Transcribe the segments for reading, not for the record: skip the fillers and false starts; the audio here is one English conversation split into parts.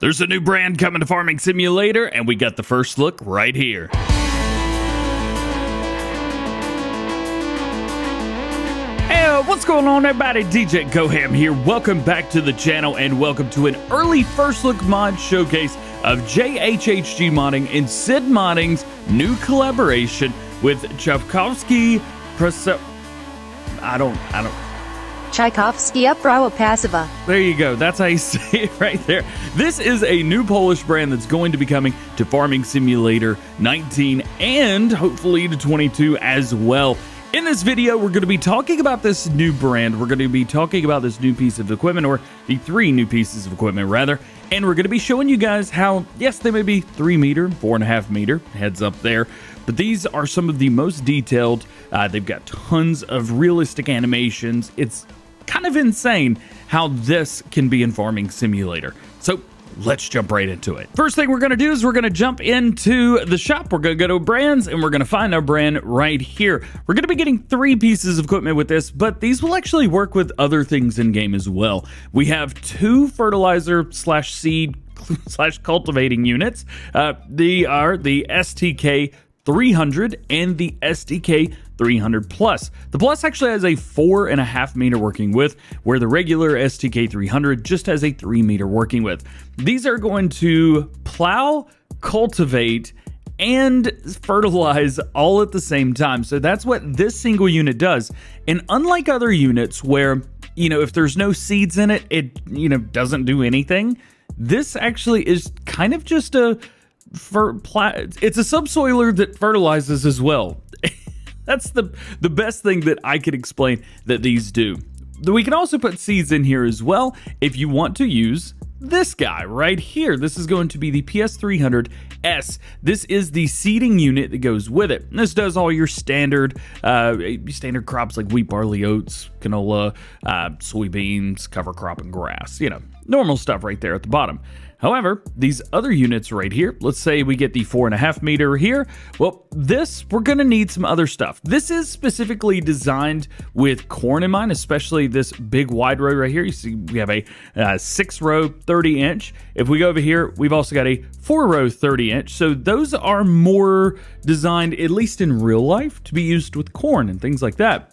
There's a new brand coming to Farming Simulator, and we got the first look right here. Hey, what's going on, everybody? DjGoHam here. Welcome back to the channel, and welcome to an early first look mod showcase of JHHG Modding and SiiD Modding's new collaboration with Czajkowski Uprawa. I don't. Czajkowski Uprawa Pasowa. There you go. That's how you say it right there. This is a new Polish brand that's going to be coming to Farming Simulator 19 and hopefully to 22 as well. In this video, we're going to be talking about this new brand. We're going to be talking about this new piece of equipment, or the three new pieces of equipment, rather. And we're going to be showing you guys how, yes, they may be 3 meter, 4.5 meter, heads up there, but these are some of the most detailed. They've got tons of realistic animations. It's kind of insane how this can be in Farming Simulator. So let's jump right into it. First thing we're going to do is we're going to jump into the shop. We're going to go to brands and we're going to find our brand right here. We're going to be getting 3 pieces of equipment with this, but these will actually work with other things in game as well. We have 2 fertilizer slash seed slash cultivating units. They are the STK 300 and the STK 300 Plus. The Plus actually has a 4.5 meter working width, where the regular STK 300 just has a 3 meter working width. These are going to plow, cultivate, and fertilize all at the same time. So that's what this single unit does. And unlike other units where, if there's no seeds in it, it, doesn't do anything. This actually is kind of just it's a subsoiler that fertilizes as well. That's the best thing that I could explain that these do. We can also put seeds in here as well if you want to use this guy right here. This is going to be the PS300S. This is the seeding unit that goes with it. This does all your standard crops like wheat, barley, oats, canola, soybeans, cover crop, and grass. Normal stuff right there at the bottom. However, these other units right here, let's say we get the 4.5 meter here. Well, we're going to need some other stuff. This is specifically designed with corn in mind, especially this big wide row right here. You see we have a 6 row 30 inch. If we go over here, we've also got a 4 row 30 inch. So those are more designed, at least in real life, to be used with corn and things like that.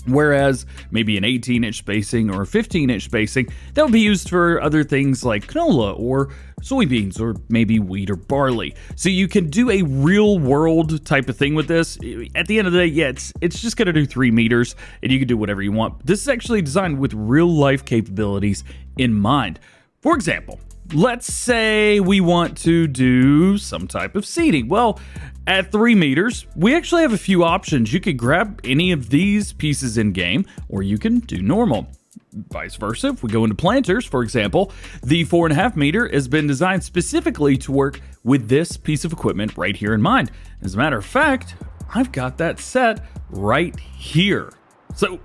Whereas maybe an 18-inch spacing or a 15-inch spacing, that would be used for other things like canola or soybeans or maybe wheat or barley. So you can do a real-world type of thing with this. At the end of the day, yeah, it's just going to do 3 meters, and you can do whatever you want. This is actually designed with real-life capabilities in mind. For example, let's say we want to do some type of seeding. Well, at 3 meters, we actually have a few options. You could grab any of these pieces in game, or you can do normal. Vice versa, if we go into planters, for example, the 4.5 meter has been designed specifically to work with this piece of equipment right here in mind. As a matter of fact, I've got that set right here. So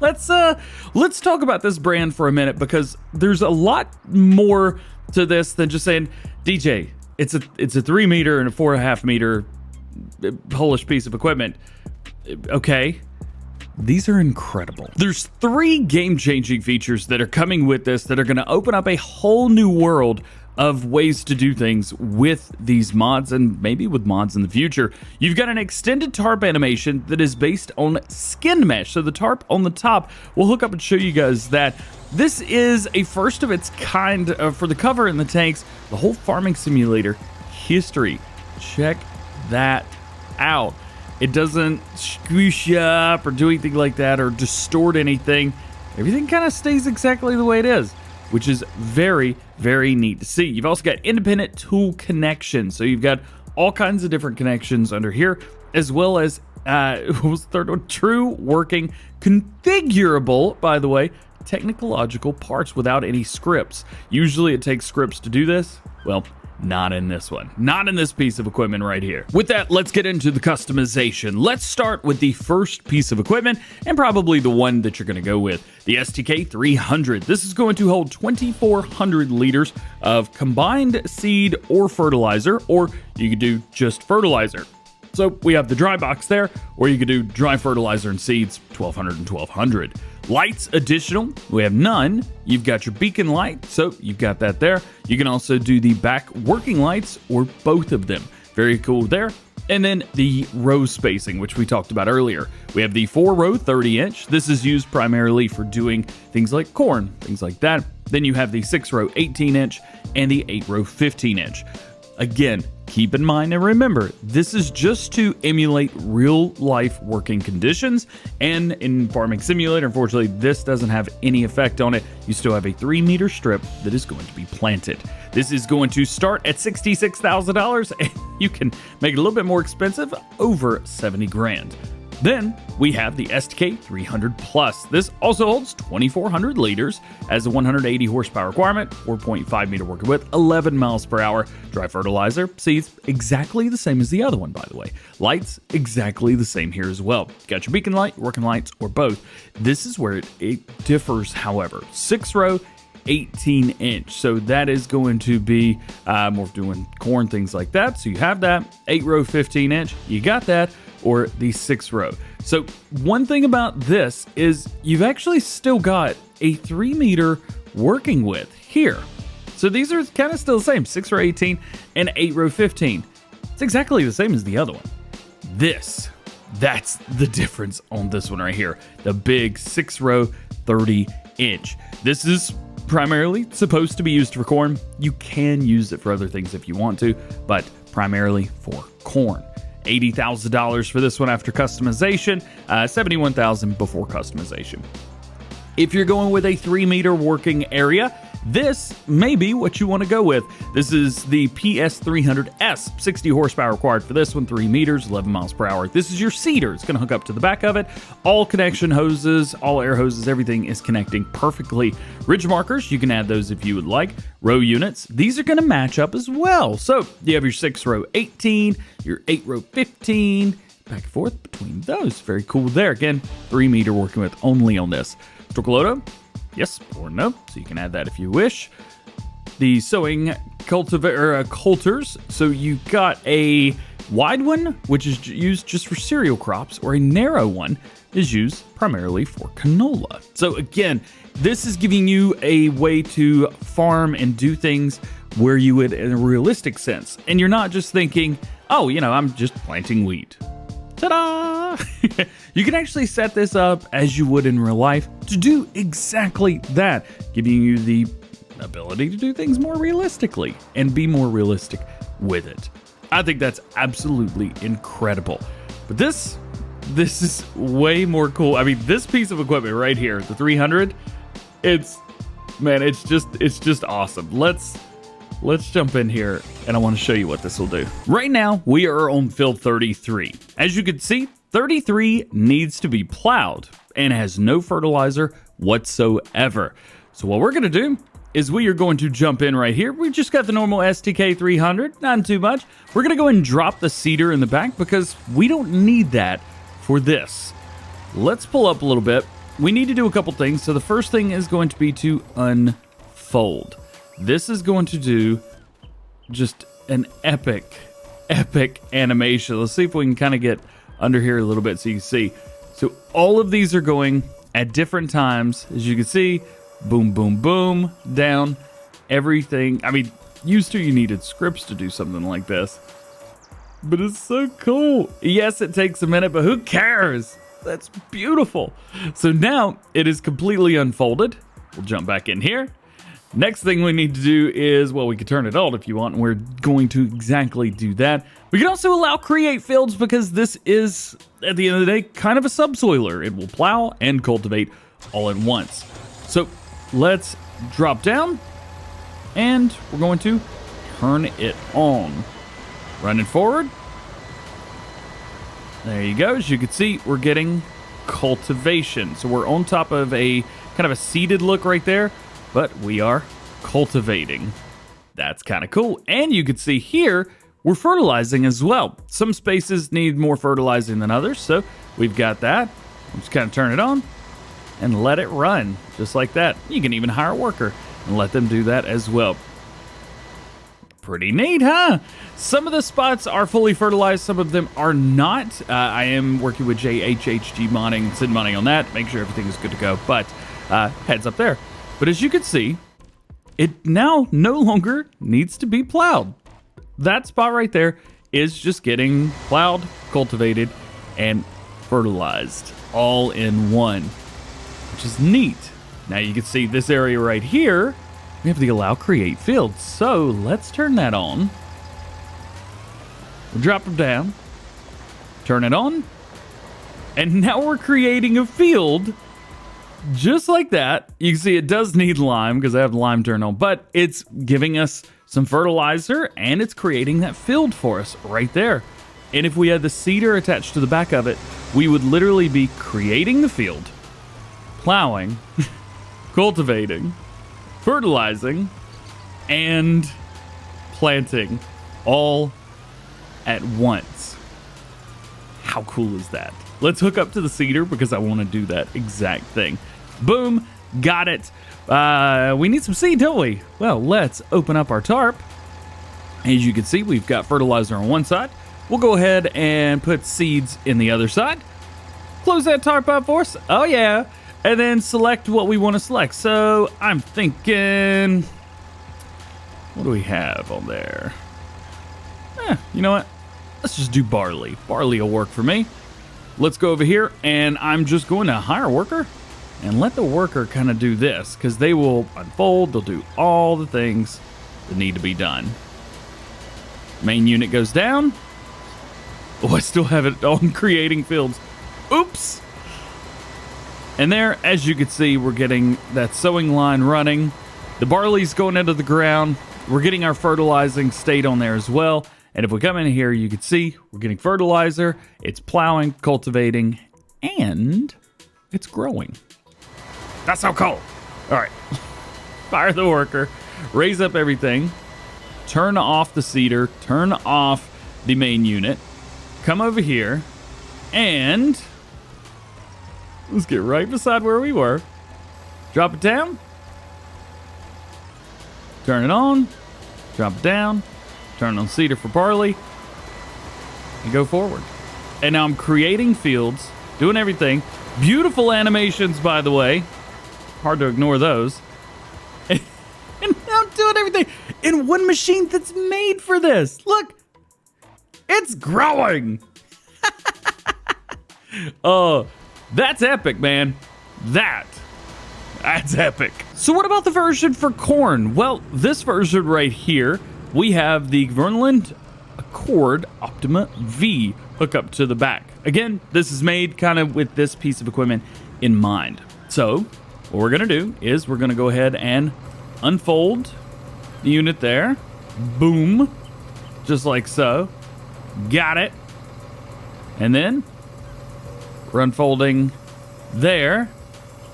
let's talk about this brand for a minute, because there's a lot more to this than just saying, DJ, it's a 3 meter and a 4.5 meter Polish piece of equipment. Okay, these are incredible. There's 3 game-changing features that are coming with this that are going to open up a whole new world of ways to do things with these mods, and maybe with mods in the future. You've got an extended tarp animation that is based on skin mesh. So the tarp on the top, we'll hook up and show you guys that. This is a first of its kind for the cover and the tanks, the whole Farming Simulator history. Check that out. It doesn't squish up or do anything like that or distort anything. Everything kind of stays exactly the way it is, which is very, very neat to see. You've also got independent tool connections. So you've got all kinds of different connections under here, as well as, what was the third one? True working, configurable, by the way, technological parts without any scripts. Usually it takes scripts to do this. Well, not in this one. Not in this piece of equipment right here. With that, let's get into the customization. Let's start with the first piece of equipment, and probably the one that you're going to go with, the STK 300. This is going to hold 2,400 liters of combined seed or fertilizer, or you could do just fertilizer. So we have the dry box there, or you could do dry fertilizer and seeds, 1200 and 1200. Lights additional, we have none. You've got your beacon light, so you've got that there. You can also do the back working lights or both of them. Very cool there. And then the row spacing, which we talked about earlier. We have the 4-row 30-inch. This is used primarily for doing things like corn, things like that. Then you have the 6-row 18-inch and the 8-row 15-inch. Again, keep in mind and remember, this is just to emulate real-life working conditions. And in Farming Simulator, unfortunately, this doesn't have any effect on it. You still have a 3-meter strip that is going to be planted. This is going to start at $66,000, and you can make it a little bit more expensive, over 70 grand. Then we have the STK 300 Plus. This also holds 2,400 liters, has a 180 horsepower requirement, 4.5 meter working width, 11 miles per hour. Dry fertilizer, seeds, exactly the same as the other one, by the way. Lights, exactly the same here as well. Got your beacon light, working lights, or both. This is where it differs, however. 6-row, 18-inch. So that is going to be more doing corn, things like that. So you have that. 8-row, 15-inch. You got that. Or the 6-row. So one thing about this is you've actually still got a 3-meter working width here. So these are kind of still the same, 6-row 18 and 8-row 15. It's exactly the same as the other one. That's the difference on this one right here. The big 6-row 30-inch. This is primarily supposed to be used for corn. You can use it for other things if you want to, but primarily for corn. $80,000 for this one after customization, $71,000 before customization. If you're going with a 3-meter working area, this may be what you want to go with. This is the PS300S, 60 horsepower required for this one, 3 meters, 11 miles per hour. This is your seeder. It's going to hook up to the back of it. All connection hoses, all air hoses, everything is connecting perfectly. Ridge markers, you can add those if you would like. Row units, these are going to match up as well. So you have your 6-row 18, your 8-row 15, back and forth between those. Very cool there. Again, 3-meter working with only on this. Troclodo, yes or no, so you can add that if you wish. The sowing coulters, so you got a wide one, which is used just for cereal crops, or a narrow one is used primarily for canola. So again, this is giving you a way to farm and do things where you would in a realistic sense. And you're not just thinking, oh, I'm just planting wheat. Ta-da! You can actually set this up as you would in real life to do exactly that, giving you the ability to do things more realistically and be more realistic with it. I think that's absolutely incredible. But this is way more cool. I mean, this piece of equipment right here, the 300, it's just awesome. Let's jump in here, and I want to show you what this will do. Right now, we are on field 33. As you can see, 33 needs to be plowed and has no fertilizer whatsoever. So what we're going to do is we are going to jump in right here. We just got the normal STK 300, not too much. We're going to go and drop the seeder in the back because we don't need that for this. Let's pull up a little bit. We need to do a couple things. So the first thing is going to be to unfold. This is going to do just an epic animation. Let's see if we can kind of get under here a little bit so you can see. So all of these are going at different times. As you can see, boom, boom, boom, down, everything. I mean, used to you needed scripts to do something like this. But it's so cool. Yes, it takes a minute, but who cares? That's beautiful. So now it is completely unfolded. We'll jump back in here. Next thing we need to do is, well, we can turn it on if you want, and we're going to exactly do that. We can also allow create fields because this is, at the end of the day, kind of a subsoiler. It will plow and cultivate all at once. So let's drop down, and we're going to turn it on. Running forward. There you go. As you can see, we're getting cultivation. So we're on top of a kind of a seeded look right there, but we are cultivating. That's kind of cool. And you can see here, we're fertilizing as well. Some spaces need more fertilizing than others, so we've got that. Just kind of turn it on and let it run just like that. You can even hire a worker and let them do that as well. Pretty neat, huh? Some of the spots are fully fertilized, some of them are not. I am working with JHHG modding, SiiD modding on that, make sure everything is good to go, but heads up there. But as you can see, it now no longer needs to be plowed. That spot right there is just getting plowed, cultivated, and fertilized all in one, which is neat. Now you can see this area right here, we have the allow create fields. So let's turn that on. We'll drop them down, turn it on, and now we're creating a field just like that. You can see it does need lime because I have lime turned on, but it's giving us some fertilizer and it's creating that field for us right there. And if we had the seeder attached to the back of it, we would literally be creating the field, plowing, cultivating, fertilizing, and planting all at once. How cool is that? Let's hook up to the seeder because I want to do that exact thing. Boom, got it. We need some seed, don't we? Well, let's open up our tarp. As you can see, we've got fertilizer on one side. We'll go ahead and put seeds in the other side. Close that tarp up for us. Oh yeah. And then select what we want to select. So I'm thinking, what do we have on there? You know what? Let's just do barley. Barley will work for me. Let's go over here and I'm just going to hire a worker and let the worker kind of do this because they will unfold. They'll do all the things that need to be done. Main unit goes down. Oh, I still have it on creating fields. Oops. And there, as you can see, we're getting that sowing line running. The barley's going into the ground. We're getting our fertilizing state on there as well. And if we come in here, you can see we're getting fertilizer. It's plowing, cultivating, and it's growing. That's so cool. All right. Fire the worker. Raise up everything. Turn off the seeder. Turn off the main unit. Come over here. And let's get right beside where we were. Drop it down. Turn it on. Drop it down. Turn on seeder for barley. And go forward. And now I'm creating fields. Doing everything. Beautiful animations, by the way. Hard to ignore those. And now I'm doing everything in one machine that's made for this. Look. It's growing. Oh, that's epic, man. That's epic. So what about the version for corn? Well, this version right here, we have the Verland Accord Optima V hookup to the back. Again, this is made kind of with this piece of equipment in mind. So what we're gonna do is we're gonna go ahead and unfold the unit there. Boom, just like so. Got it. And then we're unfolding there.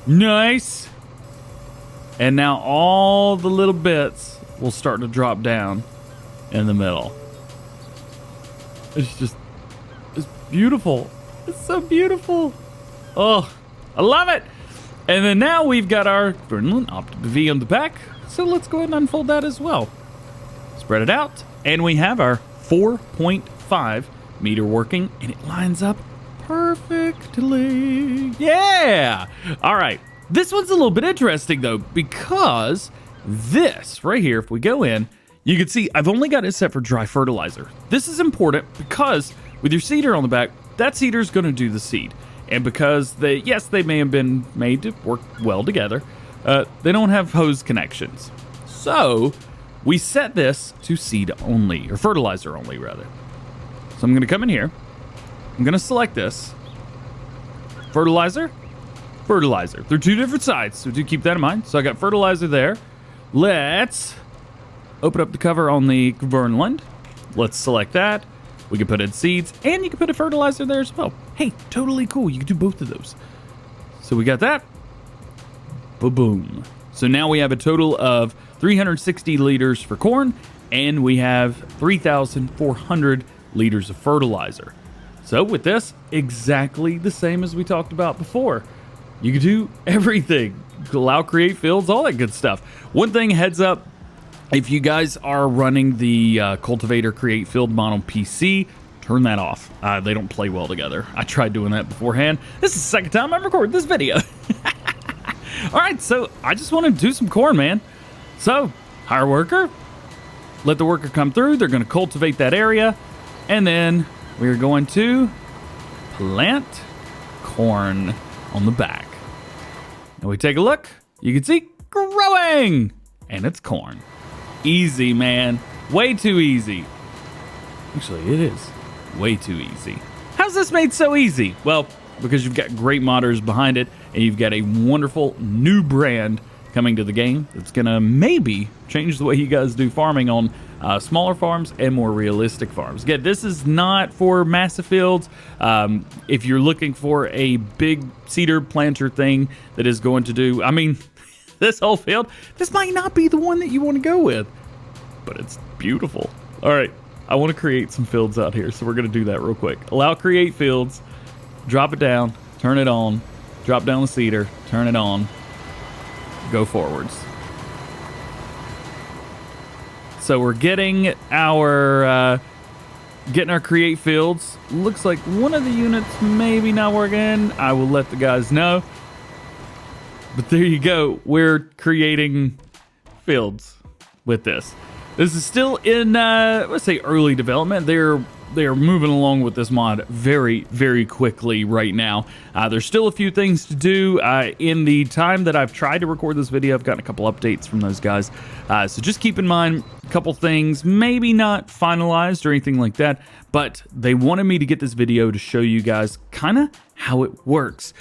Nice. And now all the little bits will start to drop down in the middle. It's beautiful. It's so beautiful. Oh, I love it. And then now we've got our Verland Optima V on the back. So let's go ahead and unfold that as well. Spread it out. And we have our 4.5 meter working, and it lines up perfectly. Yeah. All right. This one's a little bit interesting though, because this right here, if we go in, you can see I've only got it set for dry fertilizer. This is important because with your seeder on the back, that seeder is going to do the seed. And because they may have been made to work well together, they don't have hose connections. So we set this to seed only, or fertilizer only rather. So I'm going to come in here. I'm going to select this. Fertilizer. Fertilizer. They're two different sides, so do keep that in mind. So I got fertilizer there. Let's open up the cover on the Verland. Let's select that. We can put in seeds, and you can put a fertilizer there as well. Hey, totally cool. You can do both of those. So we got that. Boom. So now we have a total of 360 liters for corn, and we have 3,400 liters of fertilizer. So with this, exactly the same as we talked about before. You can do everything. Allow create fields, all that good stuff. One thing, heads up, If you guys are running the Cultivator Create Field mod on PC, turn that off. They don't play well together. I tried doing that beforehand. This is the second time I'm recording this video. All right, so I just want to do some corn, man. So, hire a worker, let the worker come through. They're going to cultivate that area, and then we're going to plant corn on the back. And we take a look. You can see growing, and it's corn. Easy, man. Way too easy. Actually, it is way too easy. How's this made so easy? Well, because you've got great modders behind it, and you've got a wonderful new brand coming to the game that's gonna maybe change the way you guys do farming on smaller farms and more realistic farms. Again, this is not for massive fields. If you're looking for a big cedar planter thing that is going to do, I mean, this whole field, this might not be the one that you want to go with, but it's beautiful. All right, I want to create some fields out here, so we're going to do that real quick. Allow create fields, drop it down, turn it on, drop down the cedar, turn it on, go forwards. So we're getting our create fields. Looks like one of the units maybe not working. I will let the guys know. But there you go. We're creating fields with this. This is still in, let's say, early development. They're moving along with this mod very, very quickly right now. There's still a few things to do. In the time that I've tried to record this video, I've gotten a couple updates from those guys. So just keep in mind a couple things, maybe not finalized or anything like that, but they wanted me to get this video to show you guys kind of how it works.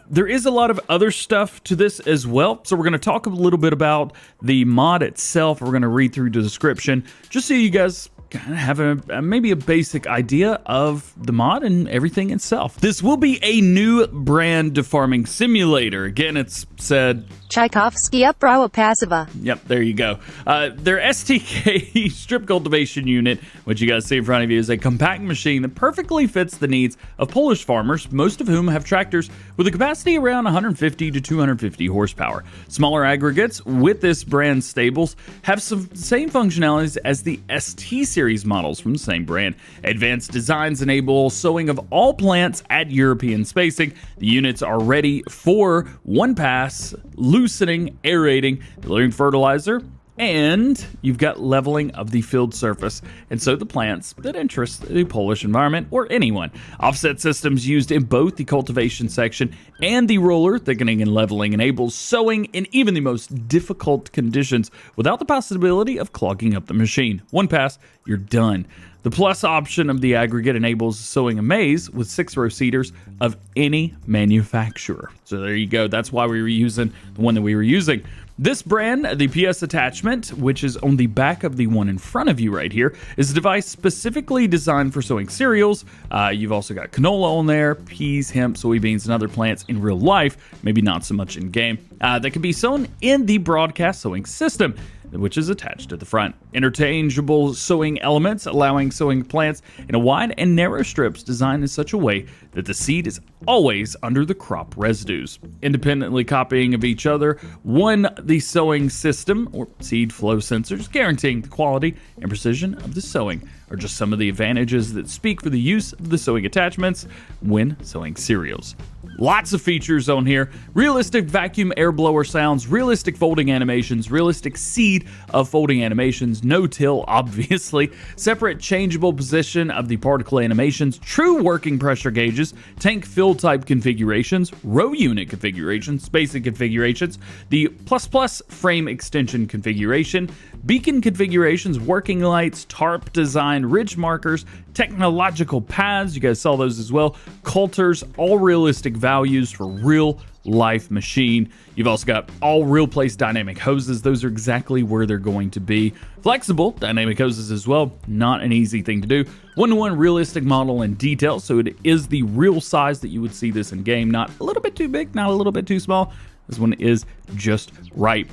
There is a lot of other stuff to this as well, so we're going to talk a little bit about the mod itself. We're going to read through the description just so you guys kind of have maybe a basic idea of the mod and everything itself. This will be a new brand to farming simulator. Again, it's said Czajkowski Uprawa Pasowa. Yep, there you go. Their STK strip cultivation unit, which you guys see in front of you, is a compact machine that perfectly fits the needs of Polish farmers, most of whom have tractors with a capacity around 150 to 250 horsepower. Smaller aggregates with this brand stables have some same functionalities as the ST series models from the same brand. Advanced designs enable sowing of all plants at European spacing. The units are ready for one pass, loosening, aerating, delivering fertilizer, and you've got leveling of the field surface, and so the plants that interest the Polish environment or anyone. Offset systems used in both the cultivation section and the roller thickening and leveling enables sowing in even the most difficult conditions without the possibility of clogging up the machine. One pass, you're done. The plus option of the aggregate enables sowing a maize with 6-row seeders of any manufacturer. So there you go. That's why we were using the one that we were using. This brand, the PS attachment, which is on the back of the one in front of you right here, is a device specifically designed for sowing cereals. You've also got canola on there, peas, hemp, soybeans, and other plants in real life, maybe not so much in game, that can be sown in the broadcast sowing system, which is attached at the front. Interchangeable sowing elements, allowing sowing plants in a wide and narrow strips designed in such a way that the seed is always under the crop residues. Independently copying of each other, the sowing system or seed flow sensors, guaranteeing the quality and precision of the sowing, are just some of the advantages that speak for the use of the sowing attachments when sowing cereals. Lots of features on here. Realistic vacuum air blower sounds, realistic folding animations, realistic seed of folding animations, no-till obviously, separate changeable position of the particle animations, true working pressure gauges, tank fill type configurations, row unit configurations, spacing configurations, the ++ frame extension configuration, beacon configurations, working lights, tarp design, ridge markers, technological paths, you guys saw those as well, coulters, all realistic values for real life machine. You've also got all real place dynamic hoses. Those are exactly where they're going to be. Flexible dynamic hoses as well. Not an easy thing to do. One-to-one realistic model and detail. So it is the real size that you would see this in game. Not a little bit too big, not a little bit too small. This one is just right.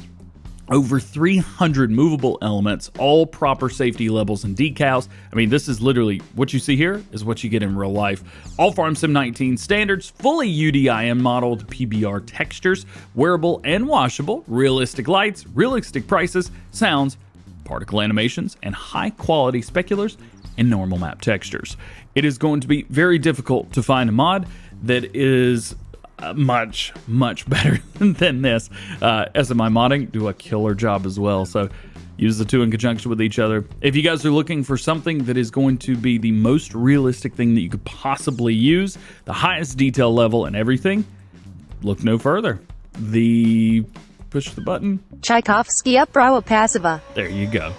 Over 300 movable elements, all proper safety levels and decals. I mean, this is literally what you see here is what you get in real life. All Farm Sim 19 standards, fully UDIM modeled PBR textures, wearable and washable, realistic lights, realistic prices, sounds, particle animations, and high-quality speculars and normal map textures. It is going to be very difficult to find a mod that is much better than this. SMI modding do a killer job as well, so use the two in conjunction with each other. If you guys are looking for something that is going to be the most realistic thing that you could possibly use, the highest detail level and everything, look no further. Push the button. Czajkowski Uprawa Pasowa. There you go.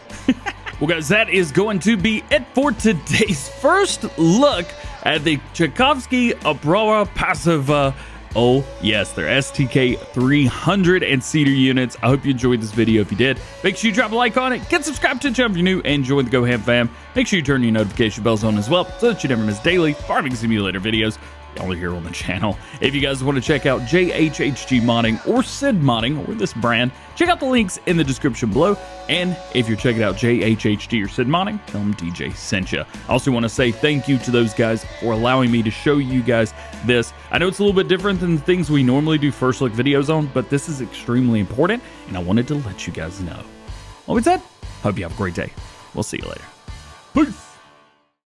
Well, guys, that is going to be it for today's first look at the Czajkowski Uprawa Pasowa. Oh, yes, they're STK 300 and Cedar units. I hope you enjoyed this video. If you did, make sure you drop a like on it. Get subscribed to the channel if you're new and join the GoHam fam. Make sure you turn your notification bells on as well so that you never miss daily farming simulator videos only here on the channel. If you guys want to check out JHHG modding or SiiD modding or this brand, check out the links in the description below. And if you're checking out JHHG or SiiD modding, tell them DJ sent you. I also want to say thank you to those guys for allowing me to show you guys this. I know it's a little bit different than the things we normally do first look videos on, but this is extremely important and I wanted to let you guys know. Well, with that, hope you have a great day. We'll see you later. Peace.